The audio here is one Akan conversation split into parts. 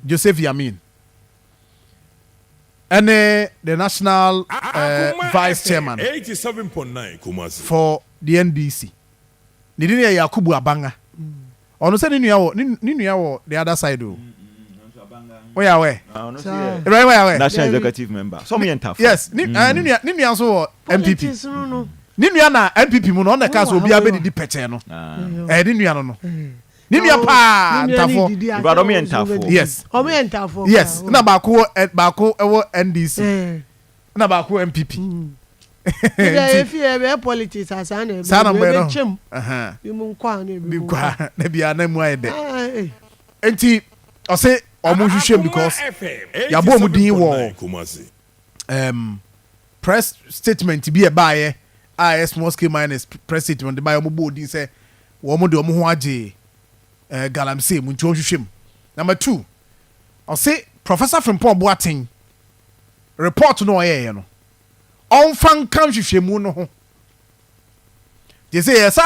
Joseph Yamin. And the national vice chairman 87.9 Kumasi for the NDC. Ni dini ya Yakubu Abanga. Ono se ni yawo the other side o. Where are we? Right where are we? National executive member. Some enter. Yes, ni so MPP. Ni na MPP mu no na ka so obi abedi pete no. Ni no. Ni pa ntafo. Ibado me ntafo. Yes. O me ntafo. Yes. Na baako ewo NDC. Na baako MPP. If you have politics as an chim. Bi kwa na bia na mu ayede. Enti o say omo hwehwem because ya bo mu din wo press statement bi e baaye small scale miners press statement by omo bo din say wo mo de omo ho age galamsey mu nti hwehwem. Number 2 o say Professor Frimpong Boateng report no ye no on fan kan hwehwemu no ho. They say yes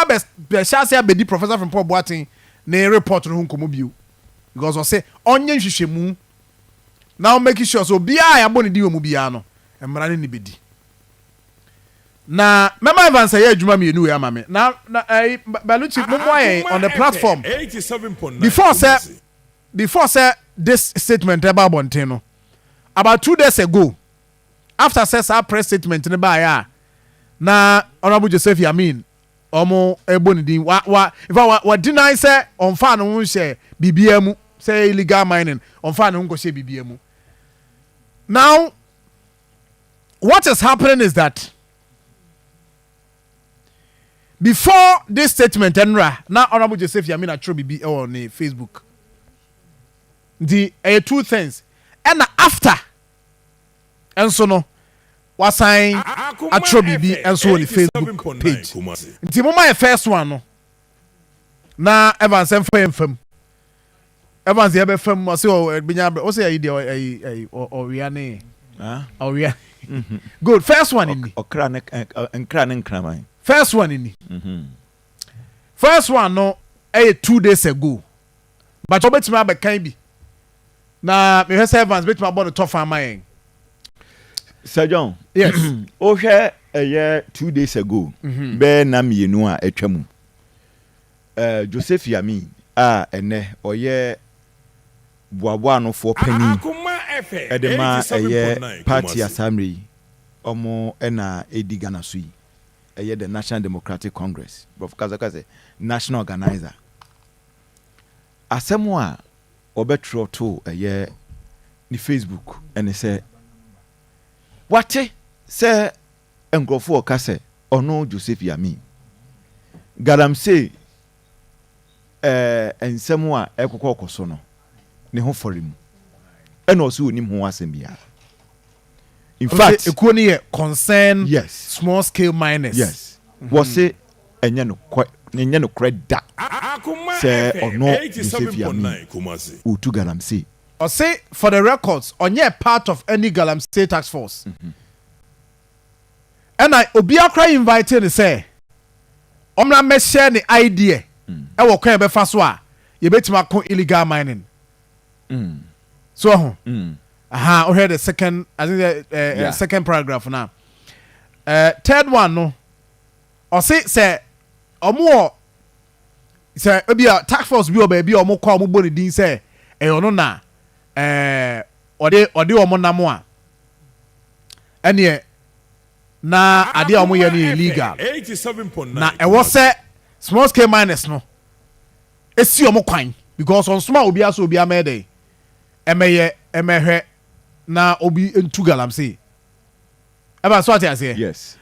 be chance abedi Professor Frimpong Boateng na report no ho nkomo bio because I say onye hwehwemu now make sure so bia ya boni di mu bia no emra ne bedi na mema advance ya adwuma me enu ya mame na baluchi momoye on the platform 87.9 before say this statement about Bonteno about 2 days ago after says our press statement ne ba ya na honorable Joseph Yamin omo eboni din wa deny say on fa no ho share bibia mu say illegal mining on fa no ho share bibia mu. Now what is happening is that before this statement enra na honorable Joseph Yamin atro bibi on Facebook the 2 things and after and so no was sign atro bibi and so on the Facebook page nti mama first one no na Evans enfam Evans ye be fam o say o binya o say ayi de o wia ne o wia good first one in okra ne nkran first one in first one no 2 days ago but obetima be kan bi na me say Evans betima about the top farmer Sir John yes o hwe 2 days ago be na mienu a atwamu Joseph Yamin ene oye boaboa no for penny edema party assembly omo na edigana sui the National Democratic Congress Prof Kazakaze national organizer asemo a obetro to ni Facebook and say what say engrofo kase ono Joseph Yamin galamsey ensemo a ekokọ okoso no ne ho forim ena oso onim ho asembia. In fact, economy concern yes small scale miners. Yes. Was it enye no credit say ono Joseph Yamin utu galamsey. Or say for the records onye part of any galamsey task force. And I obi akra invited say omra me share the idea e wo kwan be fa so a ye betima ko illegal mining. So we heard the second, I think the second paragraph now. Third one no. Or say omo say obi a task force bi oba bi omo kwa omo boni din say ono na ode omo na mo a ene na ade omo ye no illegal 87.9 na e wo say small scale miners no esi omo kwan because on small obi aso obi amede emehwe na obi entu galamsey eba so ati ase yes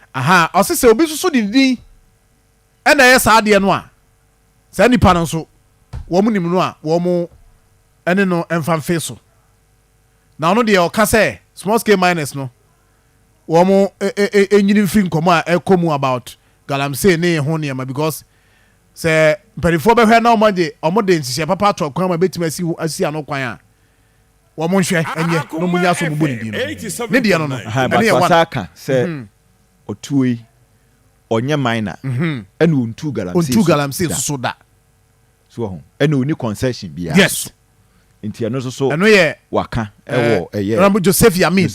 osese obi susu dindin e na ye sa ade no a sa nipa no so wo mu nim no a wo mu ene no emfamfe so na ono de o ka say small scale miners no wo mu enyini free nkomo a ekomu about galamsey ne ho ne ma because say perifo be hwe na omode nsihye papa to kwan ma betima asi anokwan a wo mo nhwe enye no munya so mu boni din ne de no no ne wasaka say otuoi onye minor ene ontu galamsey so da so ho ene oni concession bia yes nti ɛno so ɛno yɛ waka ɛwɔ ɛyɛ Rambo Joseph Yamin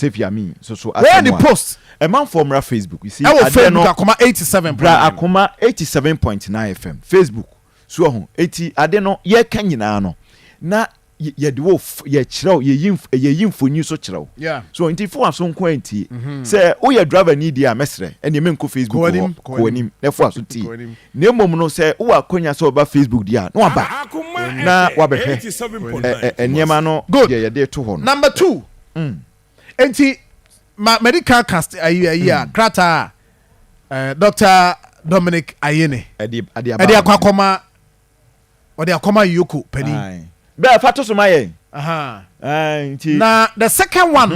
so where the post ɛman formula Facebook you see ɛwɔ Facebook Akoma 87 bra Akoma 87.9 FM Facebook so ho eti ade no yɛ ka nyinaa no na yɛ de wo yɛ kyerɛw yɛ yimfoni so kyerɛw so nti fo aso nko anti sɛ wo yɛ driver ni dia mesrɛ ɛne me nko Facebook ko anim na fo aso ti na emom no sɛ wo akonya sɛ oba Facebook dia na waba na wabɛhwɛ ɛnyɛma no yɛ de to hɔ no number 2 enti medical cast ayi krata Dr. Dominic Ayene ade akoma EOCO pani be fato so maye nti na the second one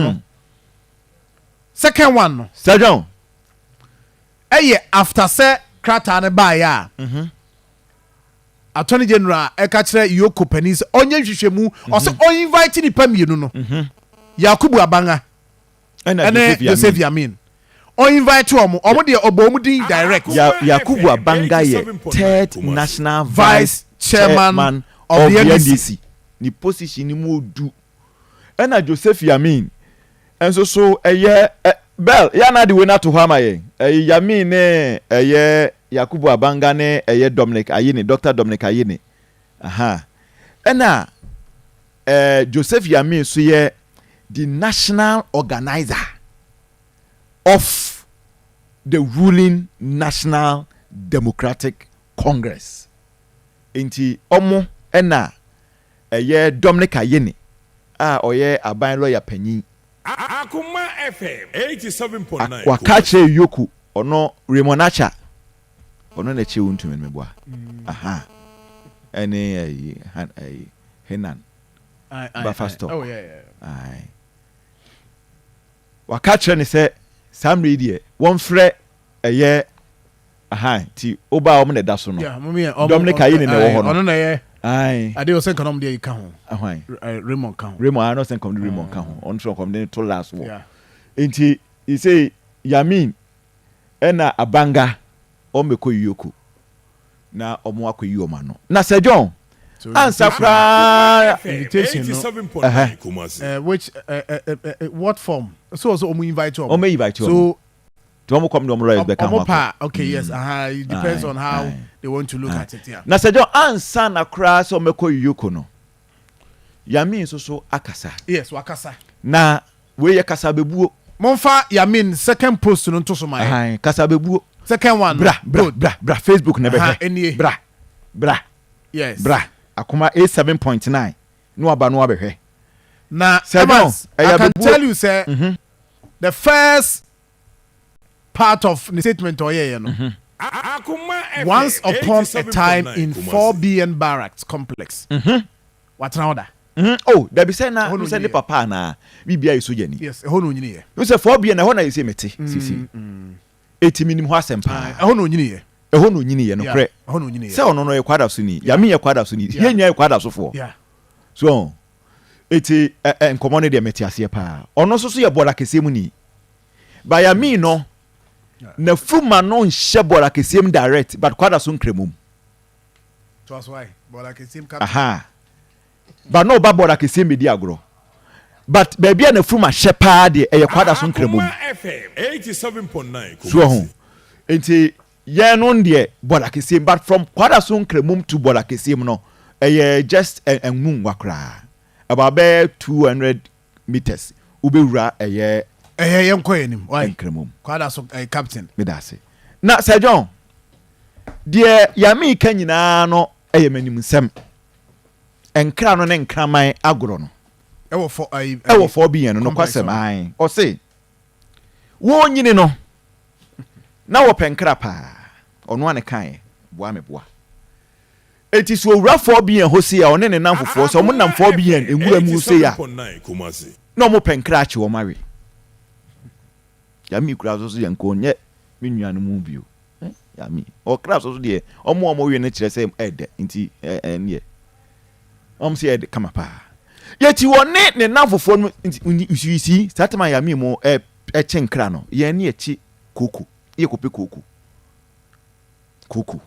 no Sergeant after say krata ne ba ya Attorney General eka kire EOCO pani se onye hwehwemu o se o invite ni pamienu no Yakubu Abanga ene Joseph Yamin o invite omo de obo din direct Yakubu Abanga ye third national vice chairman of the NDC ni position ni mu odu ena Joseph Yamin enso so eye bell ya na de we na to ho amaye Yamin ne eye Yakubu Abanga ne eye Dominic Ayene Dr. Dominic Ayene ena Joseph Yamin so ye the national organizer of the ruling National Democratic Congress enti omo ena eye Dominic Ayene oye aban lawyer panyin Akoma FM 87.9 wakache EOCO ono Remonacha ono na che wontume meboa ene Henan Bafasto wakache ne se samre die won frɛ eye ti oba o me da so no Dominic Ayene ne wo ho no ono na ye ade o sen kanom de ka ho Raymond ka ho I no sen kom de Raymond ka ho on so kom de to last wo enti he say Yamin ena Abanga o meko EOCO na omo akoyi o ma no na Sir John answer fra invitation no which what form so omo invite you so to omo come no lawyers be come okay yes it depends on how they want to look at it na Sir John answer na kra so meko EOCO no Yamin so akasa yes wakasa na we ye kasa bebuo monfa Yamin second post no to so my kasa bebuo second one bra Facebook na be bra yes bra Akoma 87.9 no aba no abehwe na I can tell you say the first part of the statement oye no once upon a time in 4BN barracks complex what now that oh there be say na who say the papa na bibia iso jani yes e ho no nyini ye who say 4BN na ho na yesi meti sisi etiminim ho asempa e ho no nyini ye eho no nyini ye no kre eho no nyini ye se ono no ye kwada so ni Yamin ye kwada so ni ye nya ye kwada so fo so eti enkomo ne de metiase pa ono so ye bola kese mu ni ba Yamin no na fuma no nhye bola kese mu direct but kwada so nkremum that's why bola kese mu ba no ba bola kese mu di agro but baby na fuma hye pa de ye kwada so nkremum FM 87.9 so ho enti yeah no ndie bola kesim but from kwada so nkremum to bola kesim no just enwun wakra about 200 meters ubewura yenko enim why nkremum kwada so captain me da se na Sir John die Yamin ka nyina no manim nsem enkra no ne nkraman agoro no ewo for 4BN no kwasem an o se wo nyini no na wo penkra pa ono ane kan boa me boa eti so owura 4BN hosi a one ne namfofo so mo nam 4BN enwura mu se ya no mo penkra chi wo mare Yamin kura so yanko nye me nuanu mu bio Yamin o kra so de omo we ne kire se ede nti ne se ede kama pa yeti wone ne namfofo no nti statema Yamin mo chenkra no ye ne echi koko ye kope koko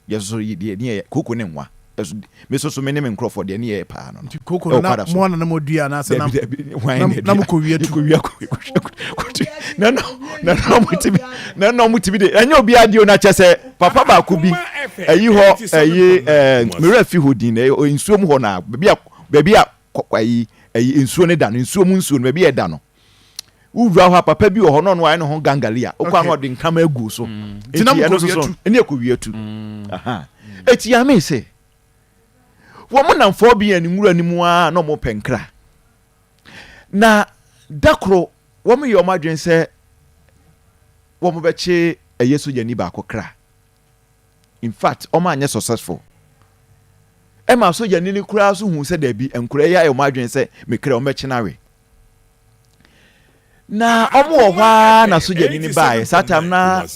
yeso ye die koko ne nwa me so me ne me nkrofo de ne ye pa no koko na mo na mo dua na se na mo ko wie tu no mutibi de enye obi ade o na chese papa ba ko bi ayi ho me refi hodin nsuo mu ho na baby a kwayi nsuo ne da no nsuo mu nsuo no baby e da no uwura ho papa bi ho no no ayi no ho gangalia okwa no de nkama agu so tinam ko wie tu ene ko wie tu aha eti ya me se wo mo namfo bi animura animu a no mo penkra na dakro wo mo yo madwen se wo mo beche eyeso yani ba kokra in fact o ma anye successful e ma so yani ni kura so hu se da bi enkura ya e mo adwen se me kra o meche nawe na omo wo hwa na so yani ni bae satam na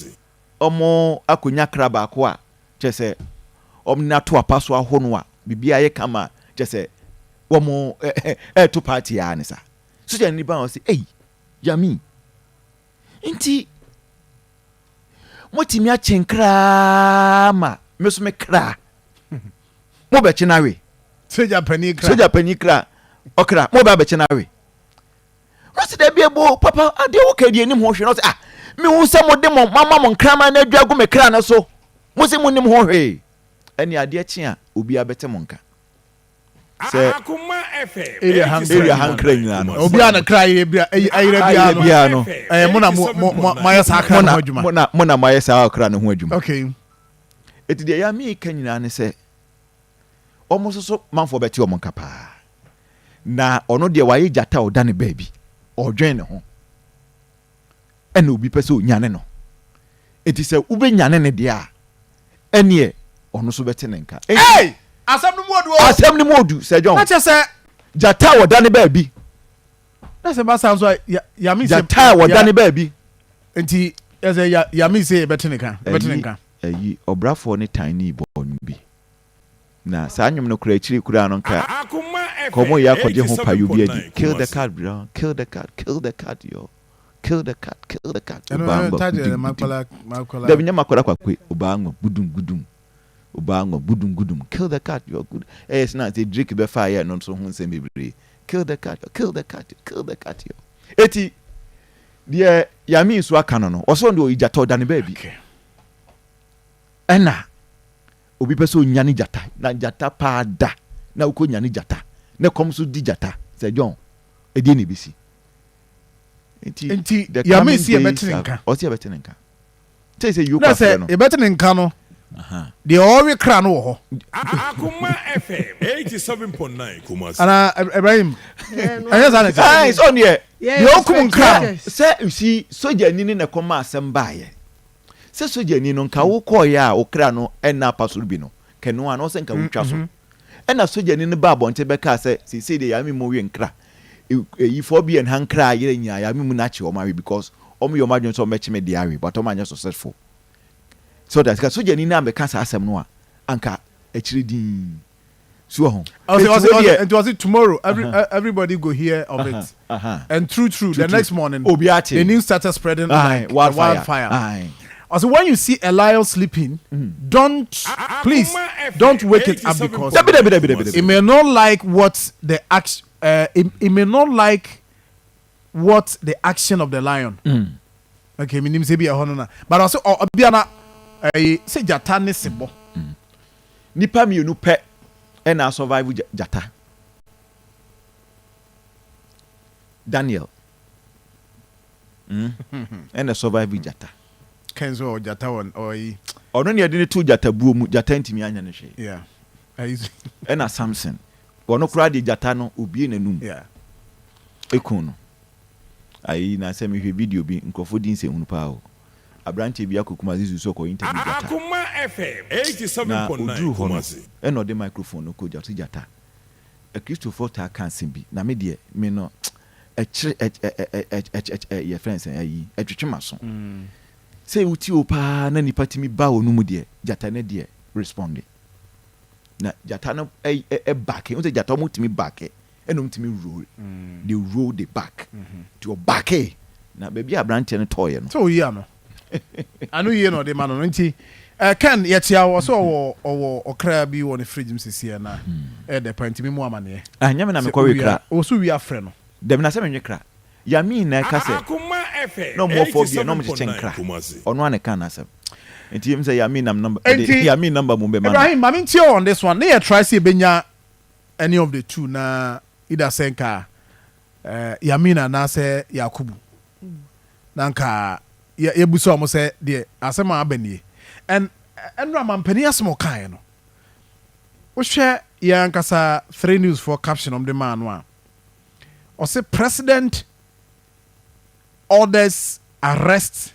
omo akonya kra ba ko a chese omna to apaso ahono a bibia ye kama chese womo to party ya ne sa so yani ba o se Yamin inti motimi achenkra ma meso me kra mo be chinawe soja pani kra okra mo ba be chinawe what's the biebo papa ade wo kadi anim ho hwe no say me hu se mo de mo mama mo nkrama na adwagu me kra na so mo se mo nim ho hwe ani ade chi a obi abete mo nka se Akoma FM area hankra nyina no obi ana kra ayira bia no mo na mo ya sa kra no adwuma mo na mo ya sa kra no ho adwuma okay eti de ya mi ka nyina ne se omo so manfo beti omo nka pa na ono de waye jata oda ne baabi odwen ne ho ena obi pese onyane no eti se ube nyane ne de a ene ono so beti ne nka asem ni modu se John acha se jata oda ne baabi na se ba sound so Yamin se jata oda ne baabi enti eze Yamin se beti ne nka ayi obrafo ne tiny boy bi na sa anyum no kura chiri kura no nka komo ya kwaje ho payo bi adi kill the cat bro kill the cat yo kill the cat da binya makola kwakwe obango budum gudum kill the cat yo good it's not say drink be fire no so hu nsem bebre kill the cat yo eti de Yamin so aka no oso ndo ijata oda ne baabi ena obi pese onyane jata na jata pada na uko nyane jata na kom so di jata se John edi ne bisi enti Yamin si ebetenenka o si ebetenenka say say you kwa no ebetenenka no de owe kra no ho Akoma FM 87.9 Kumasi ana Ibrahim ayeza na so ne de okum kra say you see soja ni ne koma asem baaye se soja ni no nka wo koya okra no ena pasoro bi no keno ano se nka wutwa so ena soja ni ne ba bonte beka se de Yamin mo wi nkra yi for bi en hankra yere nya Yamin mu na che o mawe because o yo madwon so mechi me diary but o manya successful so that soja ni na beka sa asem no a anka echiri din so ho it was tomorrow everybody go hear of it and true the next morning the news started spreading like wildfire. Also, when you see a lion sleeping, don't wake it up because it may not like what the action. It may not like what the action of the lion. Okay, my name is Ebi Ahonona. But also, Obiana, say jata ne sebo. Nipa mi unu pe, ena survive jata. Daniel, ena survive jata. Kenzo or jata one or ono ne yede to jata buo mu jata ntimi anya ne hwe yeah ena Samson ono kura de jata no obie nanum yeah ekun no ayi na se me hwe video bi nkofo din se hunu pa o abrante bi akokuma zizu so ko interview jata Akoma FM 87.9 Kumasi ena de microphone no ko jata a Christopher ta kan simbi na me de me no your friends ayi etwetwema so say uti opa na nipa timi ba onum de jata ne de responde na jata no back o say jata mo timi back enom timi roll they roll the back to your back na baby abrante ne toy no so yeah no anu ye no de man no nti Ken yetia wo so owo okra bi wo ne fridge msisi na de point mi mu amane Nyame na me kwa we kra wo so wi afre no dem na se me kra Yamin na ka se Akoma FM no mo phobia no mo chenkra ono ane kan asem enti yem say Yamin nam number Yamin number mu be man Ibrahim mami ntie on this one na try say benya any of the two na either senka Yamin na say Yakubu nanka ye buso mo say de asema abanie and mampani asmo kan no wo hwe yankasa 3 news for caption on the man no or say president orders arrest